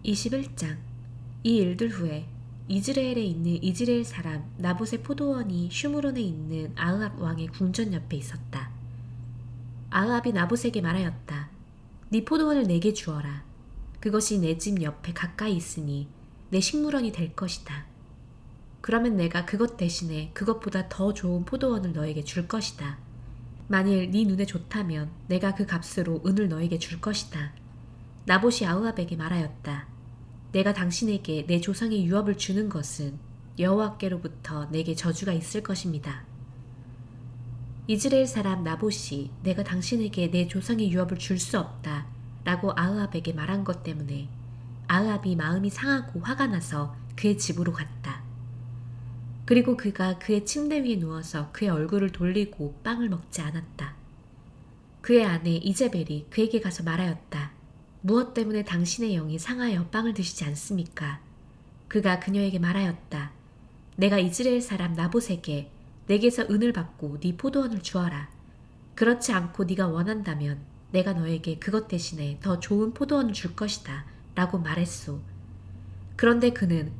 21장. 이 일들 후에 이즈레엘에 있는 이즈레엘 사람 나봇의 포도원이 슈므론에 있는 아흐압 왕의 궁전 옆에 있었다. 아흐압이 나봇에게 말하였다. 네 포도원을 내게 주어라. 그것이 내 집 옆에 가까이 있으니 내 식물원이 될 것이다. 그러면 내가 그것 대신에 그것보다 더 좋은 포도원을 너에게 줄 것이다. 만일 네 눈에 좋다면 내가 그 값으로 은을 너에게 줄 것이다. 나봇이 아흐압에게 말하였다. 내가 당신에게 내 조상의 유업을 주는 것은 여호와께로부터 내게 저주가 있을 것입니다. 이즈레엘 사람 나봇이 내가 당신에게 내 조상의 유업을 줄 수 없다 라고 아흐압에게 말한 것 때문에 아흐압이 마음이 상하고 화가 나서 그의 집으로 갔다. 그리고 그가 그의 침대 위에 누워서 그의 얼굴을 돌리고 빵을 먹지 않았다. 그의 아내 이제벨이 그에게 가서 말하였다. 무엇 때문에 당신의 영이 상하여 빵을 드시지 않습니까? 그가 그녀에게 말하였다. 내가 이즈레엘 사람 나봇에게 내게서 은을 받고 네 포도원을 주어라. 그렇지 않고 네가 원한다면 내가 너에게 그것 대신에 더 좋은 포도원을 줄 것이다 라고 말했소. 그런데 그는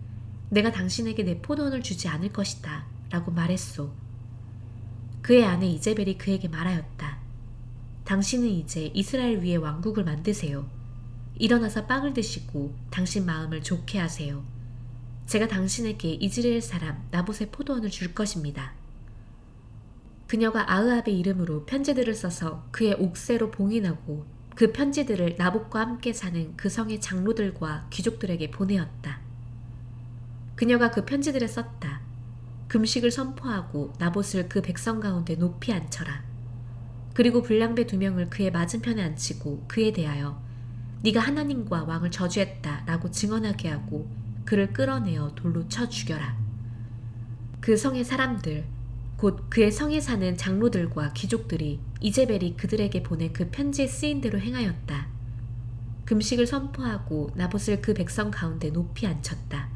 내가 당신에게 내 포도원을 주지 않을 것이다 라고 말했소. 그의 아내 이제벨이 그에게 말하였다. 당신은 이제 이스라엘 위에 왕국을 만드세요. 일어나서 빵을 드시고 당신 마음을 좋게 하세요. 제가 당신에게 이즈레엘 사람 나봇의 포도원을 줄 것입니다. 그녀가 아흐압의 이름으로 편지들을 써서 그의 옥새로 봉인하고 그 편지들을 나봇과 함께 사는 그 성의 장로들과 귀족들에게 보내었다. 그녀가 그 편지들에 썼다. 금식을 선포하고 나봇을 그 백성 가운데 높이 앉혀라. 그리고 불량배 2명을 그의 맞은편에 앉히고 그에 대하여 네가 하나님과 왕을 저주했다 라고 증언하게 하고 그를 끌어내어 돌로 쳐 죽여라. 그 성의 사람들, 곧 그의 성에 사는 장로들과 귀족들이 이제벨이 그들에게 보낸 그 편지에 쓰인 대로 행하였다. 금식을 선포하고 나봇을 그 백성 가운데 높이 앉혔다.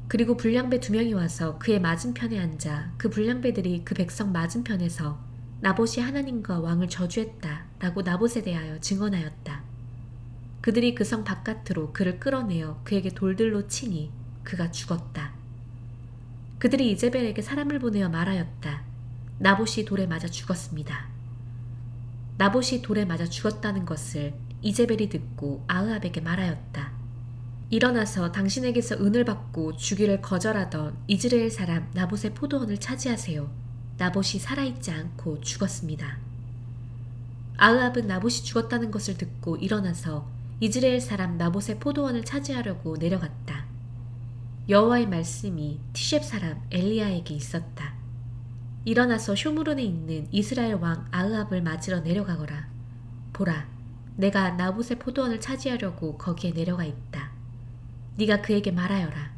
그리고 불량배 2명이 와서 그의 맞은편에 앉아 그 불량배들이 그 백성 맞은편에서 나봇이 하나님과 왕을 저주했다 라고 나봇에 대하여 증언하였다. 그들이 그 성 바깥으로 그를 끌어내어 그에게 돌들로 치니 그가 죽었다. 그들이 이제벨에게 사람을 보내어 말하였다. 나봇이 돌에 맞아 죽었습니다. 나봇이 돌에 맞아 죽었다는 것을 이제벨이 듣고 아흐압에게 말하였다. 일어나서 당신에게서 은을 받고 주기를 거절하던 이즈레엘 사람 나봇의 포도원을 차지하세요. 나봇이 살아있지 않고 죽었습니다. 아흐압은 나봇이 죽었다는 것을 듣고 일어나서 이즈레엘 사람 나봇의 포도원을 차지하려고 내려갔다. 여호와의 말씀이 티쉿 사람 엘리야에게 있었다. 일어나서 쇼므론에 있는 이스라엘 왕 아흐압을 맞으러 내려가거라. 보라, 내가 나봇의 포도원을 차지하려고 거기에 내려가 있다. 네가 그에게 말하여라.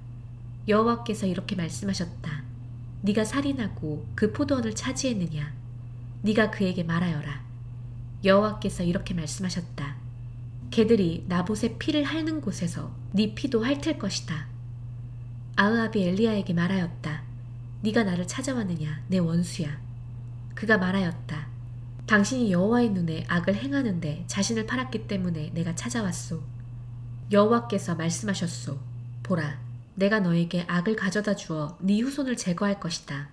여호와께서 이렇게 말씀하셨다. 네가 살인하고 그 포도원을 차지했느냐? 네가 그에게 말하여라. 여호와께서 이렇게 말씀하셨다. 개들이 나봇의 피를 핥는 곳에서 네 피도 핥을 것이다. 아흐압이 엘리야에게 말하였다. 네가 나를 찾아왔느냐, 내 원수야. 그가 말하였다. 당신이 여호와의 눈에 악을 행하는데 자신을 팔았기 때문에 내가 찾아왔소. 여호와께서 말씀하셨소. 보라, 내가 너에게 악을 가져다 주어 네 후손을 제거할 것이다.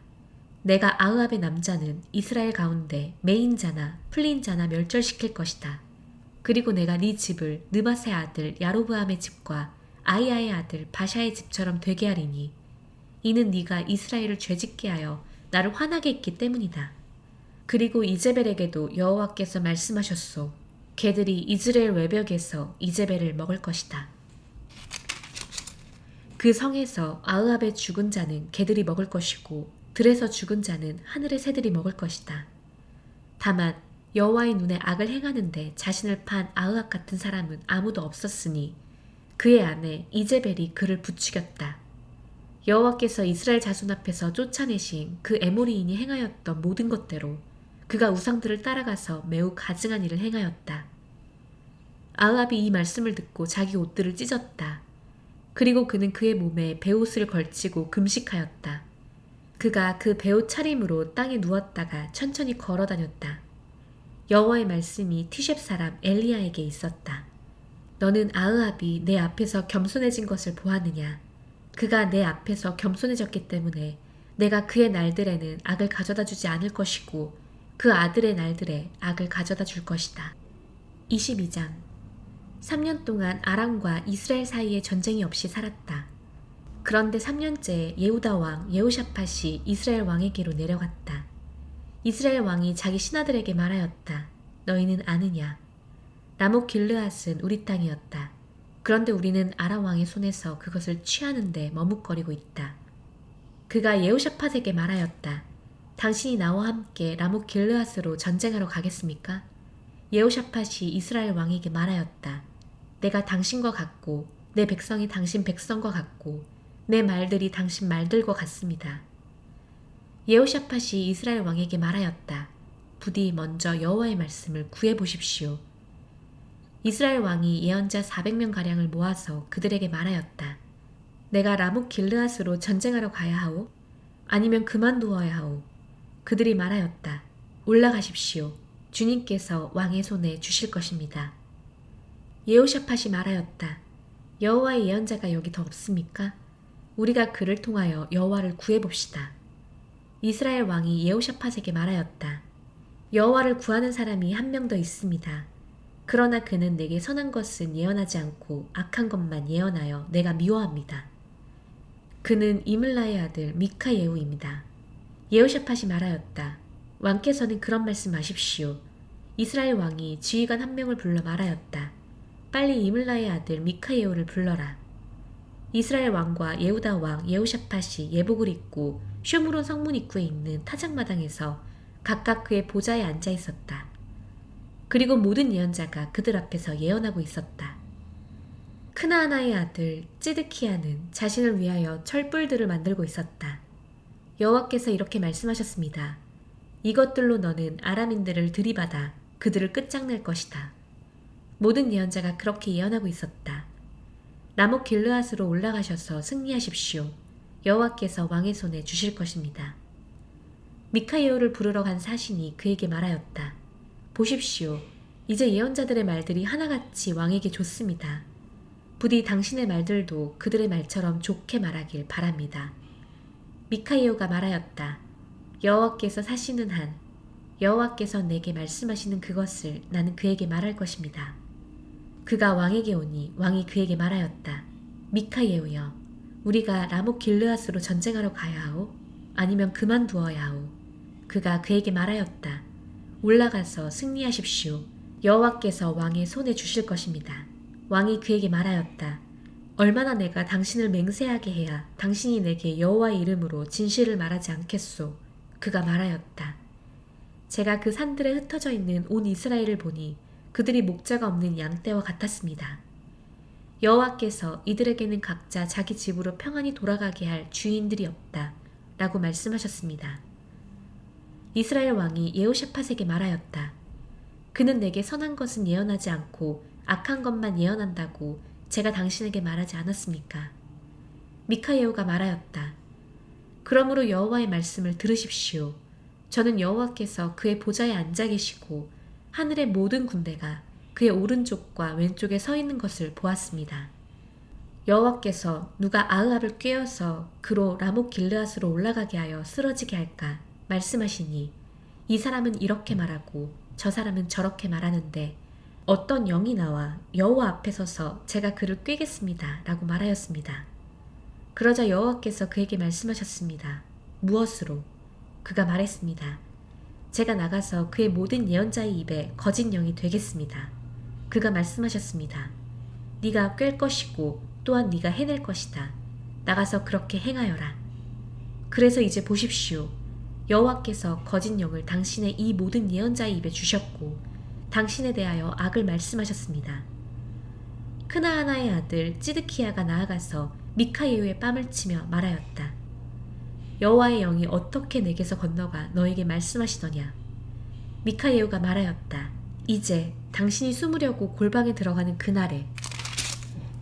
내가 아흐압의 남자는 이스라엘 가운데 매인 자나 풀린 자나 멸절시킬 것이다. 그리고 내가 네 집을 느밧의 아들 야로브암의 집과 아히야의 아들 바샤의 집처럼 되게 하리니 이는 네가 이스라엘을 죄짓게 하여 나를 화나게 했기 때문이다. 그리고 이제벨에게도 여호와께서 말씀하셨소. 개들이 이즈레엘 외벽에서 이제벨을 먹을 것이다. 그 성에서 아흐압의 죽은 자는 개들이 먹을 것이고 들에서 죽은 자는 하늘의 새들이 먹을 것이다. 다만 여호와의 눈에 악을 행하는데 자신을 판 아흐압 같은 사람은 아무도 없었으니 그의 아내 이제벨이 그를 부추겼다. 여호와께서 이스라엘 자손 앞에서 쫓아내신 그 에모리인이 행하였던 모든 것대로 그가 우상들을 따라가서 매우 가증한 일을 행하였다. 아흐압이 이 말씀을 듣고 자기 옷들을 찢었다. 그리고 그는 그의 몸에 베옷을 걸치고 금식하였다. 그가 그 베옷 차림으로 땅에 누웠다가 천천히 걸어 다녔다. 여호와의 말씀이 티쉿 사람 엘리야에게 있었다. 너는 아흐압이 내 앞에서 겸손해진 것을 보았느냐? 그가 내 앞에서 겸손해졌기 때문에 내가 그의 날들에는 악을 가져다 주지 않을 것이고 그 아들의 날들에 악을 가져다 줄 것이다. 22장 3년 동안 아람과 이스라엘 사이에 전쟁이 없이 살았다. 그런데 3년째에 예후다 왕 여호샤밧이 이스라엘 왕에게로 내려갔다. 이스라엘 왕이 자기 신하들에게 말하였다. 너희는 아느냐? 라못 길르앗은 우리 땅이었다. 그런데 우리는 아람 왕의 손에서 그것을 취하는데 머뭇거리고 있다. 그가 여호샤밧에게 말하였다. 당신이 나와 함께 라못 길르앗으로 전쟁하러 가겠습니까? 여호샤밧이 이스라엘 왕에게 말하였다. 내가 당신과 같고 내 백성이 당신 백성과 같고 내 말들이 당신 말들과 같습니다. 여호샤밧이 이스라엘 왕에게 말하였다. 부디 먼저 여호와의 말씀을 구해보십시오. 이스라엘 왕이 예언자 400명가량을 모아서 그들에게 말하였다. 내가 라못 길르앗으로 전쟁하러 가야 하오? 아니면 그만두어야 하오? 그들이 말하였다. 올라가십시오. 주님께서 왕의 손에 주실 것입니다. 여호샤밧이 말하였다. 여호와의 예언자가 여기 더 없습니까? 우리가 그를 통하여 여호와를 구해봅시다. 이스라엘 왕이 여호샤밧에게 말하였다. 여호와를 구하는 사람이 한 명 더 있습니다. 그러나 그는 내게 선한 것은 예언하지 않고 악한 것만 예언하여 내가 미워합니다. 그는 이물라의 아들 미카 예후입니다. 여호샤밧이 말하였다. 왕께서는 그런 말씀 마십시오. 이스라엘 왕이 지휘관 한 명을 불러 말하였다. 빨리 이물라의 아들 미카 예후를 불러라. 이스라엘 왕과 예후다 왕 여호샤밧이 예복을 입고 쇼므론 성문 입구에 있는 타작마당에서 각각 그의 보좌에 앉아 있었다. 그리고 모든 예언자가 그들 앞에서 예언하고 있었다. 크나아나의 아들 찌드키야는 자신을 위하여 철불들을 만들고 있었다. 여호와께서 이렇게 말씀하셨습니다. 이것들로 너는 아람인들을 들이받아 그들을 끝장낼 것이다. 모든 예언자가 그렇게 예언하고 있었다. 라못 길르앗으로 올라가셔서 승리하십시오. 여호와께서 왕의 손에 주실 것입니다. 미카 예후를 부르러 간 사신이 그에게 말하였다. 보십시오. 이제 예언자들의 말들이 하나같이 왕에게 좋습니다. 부디 당신의 말들도 그들의 말처럼 좋게 말하길 바랍니다. 미카 예후가 말하였다. 여호와께서 사시는 한 여호와께서 내게 말씀하시는 그것을 나는 그에게 말할 것입니다. 그가 왕에게 오니 왕이 그에게 말하였다. 미카 예후여, 우리가 라못 길르앗으로 전쟁하러 가야 하오? 아니면 그만두어야 하오? 그가 그에게 말하였다. 올라가서 승리하십시오. 여호와께서 왕의 손에 주실 것입니다. 왕이 그에게 말하였다. 얼마나 내가 당신을 맹세하게 해야 당신이 내게 여호와의 이름으로 진실을 말하지 않겠소? 그가 말하였다. 제가 그 산들에 흩어져 있는 온 이스라엘을 보니 그들이 목자가 없는 양떼와 같았습니다. 여호와께서 이들에게는 각자 자기 집으로 평안히 돌아가게 할 주인들이 없다 라고 말씀하셨습니다. 이스라엘 왕이 여호샤밧에게 말하였다. 그는 내게 선한 것은 예언하지 않고 악한 것만 예언한다고 제가 당신에게 말하지 않았습니까? 미카 예후가 말하였다. 그러므로 여호와의 말씀을 들으십시오. 저는 여호와께서 그의 보좌에 앉아 계시고 하늘의 모든 군대가 그의 오른쪽과 왼쪽에 서 있는 것을 보았습니다. 여호와께서 누가 아흐압을 꾀어서 그로 라못 길르앗으로 올라가게 하여 쓰러지게 할까 말씀하시니 이 사람은 이렇게 말하고 저 사람은 저렇게 말하는데 어떤 영이 나와 여호와 앞에 서서 제가 그를 꾀겠습니다 라고 말하였습니다. 그러자 여호와께서 그에게 말씀하셨습니다. 무엇으로? 그가 말했습니다. 제가 나가서 그의 모든 예언자의 입에 거짓 영이 되겠습니다. 그가 말씀하셨습니다. 네가 꿰 것이고 또한 네가 해낼 것이다. 나가서 그렇게 행하여라. 그래서 이제 보십시오. 여호와께서 거짓 영을 당신의 이 모든 예언자의 입에 주셨고 당신에 대하여 악을 말씀하셨습니다. 크나아나의 아들 찌드키야가 나아가서 미카 예후의 뺨을 치며 말하였다. 여호와의 영이 어떻게 내게서 건너가 너에게 말씀하시더냐. 미카 예후가 말하였다. 이제 당신이 숨으려고 골방에 들어가는 그날에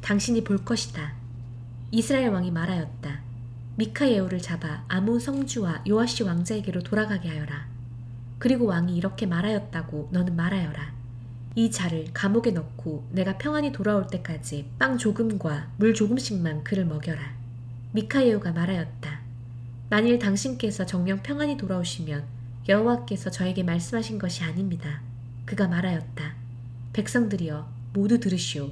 당신이 볼 것이다. 이스라엘 왕이 말하였다. 미카 예후를 잡아 아몬 성주와 요아시 왕자에게로 돌아가게 하여라. 그리고 왕이 이렇게 말하였다고 너는 말하여라. 이 자를 감옥에 넣고 내가 평안히 돌아올 때까지 빵 조금과 물 조금씩만 그를 먹여라. 미카예후가 말하였다. 만일 당신께서 정녕 평안히 돌아오시면 여호와께서 저에게 말씀하신 것이 아닙니다. 그가 말하였다. 백성들이여 모두 들으시오.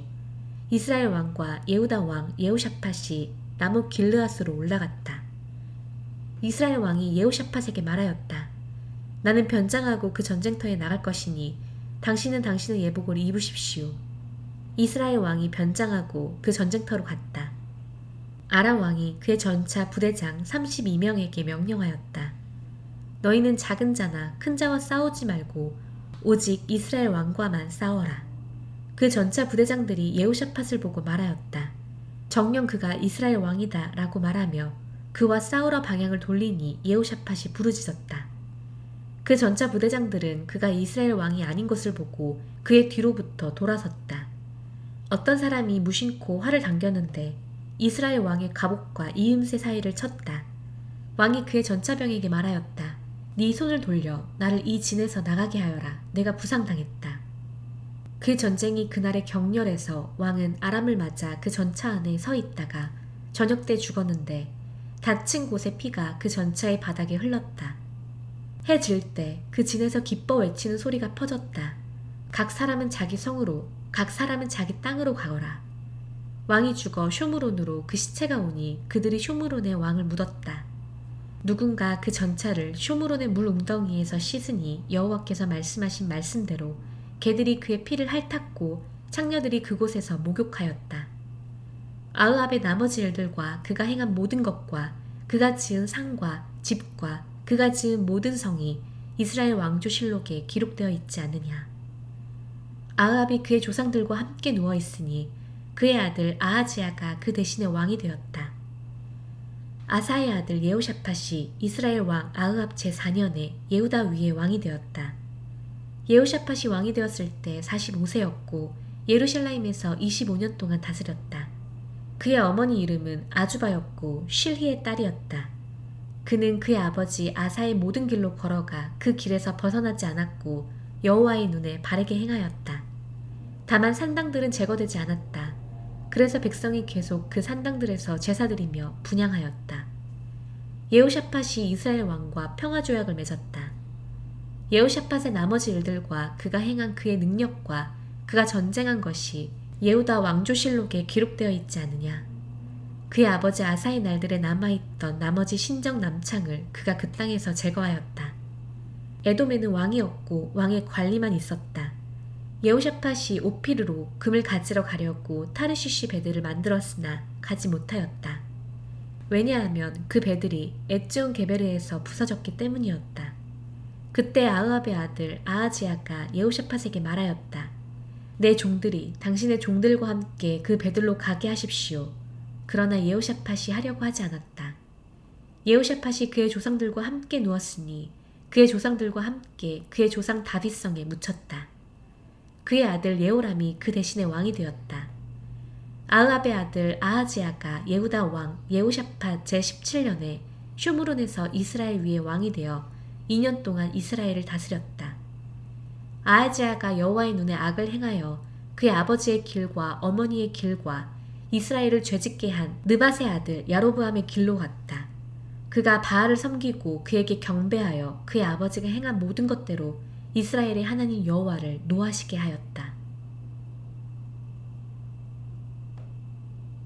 이스라엘 왕과 예후다 왕 예호샤팟이 나무 길르앗으로 올라갔다. 이스라엘 왕이 예호샤팟에게 말하였다. 나는 변장하고 그 전쟁터에 나갈 것이니 당신은 당신의 예복을 입으십시오. 이스라엘 왕이 변장하고 그 전쟁터로 갔다. 아람 왕이 그의 전차 부대장 32명에게 명령하였다. 너희는 작은 자나 큰 자와 싸우지 말고 오직 이스라엘 왕과만 싸워라. 그 전차 부대장들이 예호샤팟을 보고 말하였다. 정녕 그가 이스라엘 왕이다 라고 말하며 그와 싸우러 방향을 돌리니 예호샤팟이 부르짖었다. 그 전차 부대장들은 그가 이스라엘 왕이 아닌 것을 보고 그의 뒤로부터 돌아섰다. 어떤 사람이 무심코 활을 당겼는데 이스라엘 왕의 갑옷과 이음새 사이를 쳤다. 왕이 그의 전차병에게 말하였다. 네 손을 돌려 나를 이 진에서 나가게 하여라. 내가 부상당했다. 그 전쟁이 그날에 격렬해서 왕은 아람을 맞아 그 전차 안에 서 있다가 저녁 때 죽었는데 다친 곳의 피가 그 전차의 바닥에 흘렀다. 해 질 때 그 진에서 기뻐 외치는 소리가 퍼졌다. 각 사람은 자기 성으로, 각 사람은 자기 땅으로 가거라. 왕이 죽어 쇼므론으로 그 시체가 오니 그들이 쇼므론에 왕을 묻었다. 누군가 그 전차를 쇼므론의 물 웅덩이에서 씻으니 여호와께서 말씀하신 말씀대로 개들이 그의 피를 핥았고 창녀들이 그곳에서 목욕하였다. 아흐압의 나머지 일들과 그가 행한 모든 것과 그가 지은 상과 집과 그가 지은 모든 성이 이스라엘 왕조실록에 기록되어 있지 않느냐. 아흐압이 그의 조상들과 함께 누워있으니 그의 아들 아하지야가 그 대신에 왕이 되었다. 아사의 아들 예호샤팟이 이스라엘 왕 아흐압 제4년에 예후다 위에 왕이 되었다. 예호샤팟이 왕이 되었을 때 45세였고 예루살렘에서 25년 동안 다스렸다. 그의 어머니 이름은 아주바였고 실히의 딸이었다. 그는 그의 아버지 아사의 모든 길로 걸어가 그 길에서 벗어나지 않았고 여호와의 눈에 바르게 행하였다. 다만 산당들은 제거되지 않았다. 그래서 백성이 계속 그 산당들에서 제사드리며 분향하였다. 예호샤팟이 이스라엘 왕과 평화조약을 맺었다. 예호샤팟의 나머지 일들과 그가 행한 그의 능력과 그가 전쟁한 것이 예후다 왕조실록에 기록되어 있지 않느냐. 그의 아버지 아사의 날들에 남아있던 나머지 신적 남창을 그가 그 땅에서 제거하였다. 에돔에는 왕이 없고 왕의 관리만 있었다. 예호샤팟이 오피르로 금을 가지러 가려고 타르시시 배들을 만들었으나 가지 못하였다. 왜냐하면 그 배들이 엣지온 게베르에서 부서졌기 때문이었다. 그때 아흐압의 아들 아하지야가 예호샤팟에게 말하였다. 내 종들이 당신의 종들과 함께 그 배들로 가게 하십시오. 그러나 예호샤팟이 하려고 하지 않았다. 예호샤팟이 그의 조상들과 함께 누웠으니 그의 조상들과 함께 그의 조상 다윗성에 묻혔다. 그의 아들 예호람이 그 대신에 왕이 되었다. 아흐압의 아들 아하지야가 예후다 왕 예호샤팟 제17년에 쇼므론에서 이스라엘 위에 왕이 되어 2년 동안 이스라엘을 다스렸다. 아하지야가 여호와의 눈에 악을 행하여 그의 아버지의 길과 어머니의 길과 이스라엘을 죄짓게 한 느밧의 아들 야로보암의 길로 갔다. 그가 바알을 섬기고 그에게 경배하여 그의 아버지가 행한 모든 것대로 이스라엘의 하나님 여호와를 노하시게 하였다.